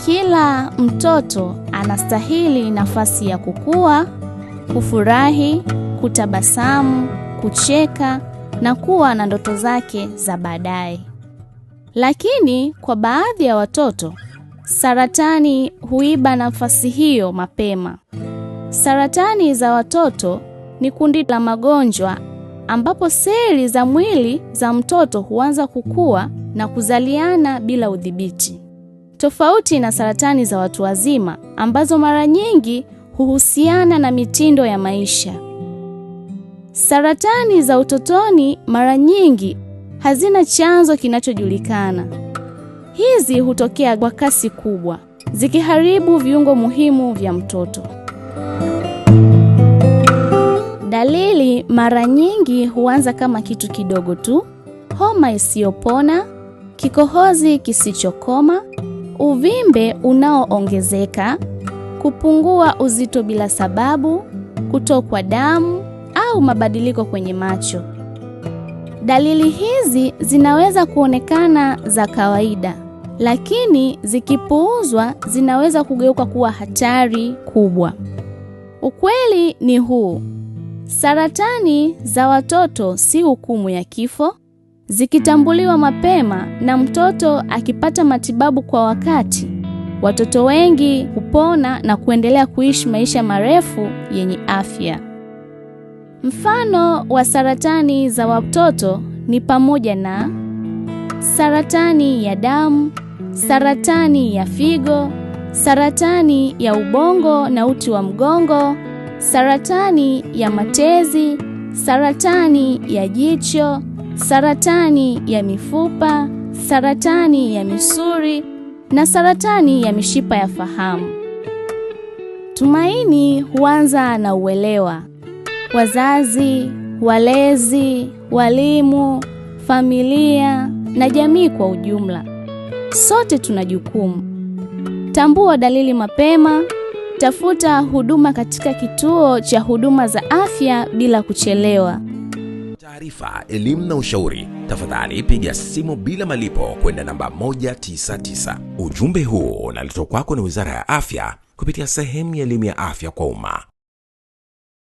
Kila mtoto anastahili nafasi ya kukua, kufurahi, kutabasamu, kucheka na kuwa na ndoto zake za baadaye. Lakini kwa baadhi ya watoto, saratani huiba nafasi hiyo mapema. Saratani za watoto ni kundi la magonjwa ambapo seli za mwili za mtoto huanza kukua na kuzaliana bila udhibiti. Tofauti na saratani za watu wazima ambazo mara nyingi huhusiana na mitindo ya maisha. Saratani za utotoni mara nyingi hazina chanzo kinachojulikana. Hizi hutokea kwa kasi kubwa, zikiharibu viungo muhimu vya mtoto. Dalili mara nyingi huanza kama kitu kidogo tu: homa isiyopona, kikohozi kisichokoma, uvimbe unaoongezeka, kupungua uzito bila sababu, kutokwa damu au mabadiliko kwenye macho. Dalili hizi zinaweza kuonekana za kawaida, lakini zikipuuzwa zinaweza kugeuka kuwa hatari kubwa. Ukweli ni huu: saratani za watoto si hukumu ya kifo. Zikitambuliwa mapema na mtoto akipata matibabu kwa wakati, watoto wengi hupona na kuendelea kuishi maisha marefu yenye afya. Mfano wa saratani za watoto ni pamoja na saratani ya damu, saratani ya figo, saratani ya ubongo na uti wa mgongo, saratani ya matezi, saratani ya jicho, saratani ya mifupa, saratani ya misuli na saratani ya mishipa ya fahamu. Tumaini huanza na uelewa. Wazazi, walezi, walimu, familia na jamii kwa ujumla, sote tuna jukumu. Tambua dalili mapema, tafuta huduma katika kituo cha huduma za afya bila kuchelewa. Taarifa, elimu na ushauri, tafadhali piga simu bila malipo kwenda namba 199. Ujumbe huu unaletwa kwako na Wizara ya Afya kupitia sehemu ya elimu ya afya kwa umma.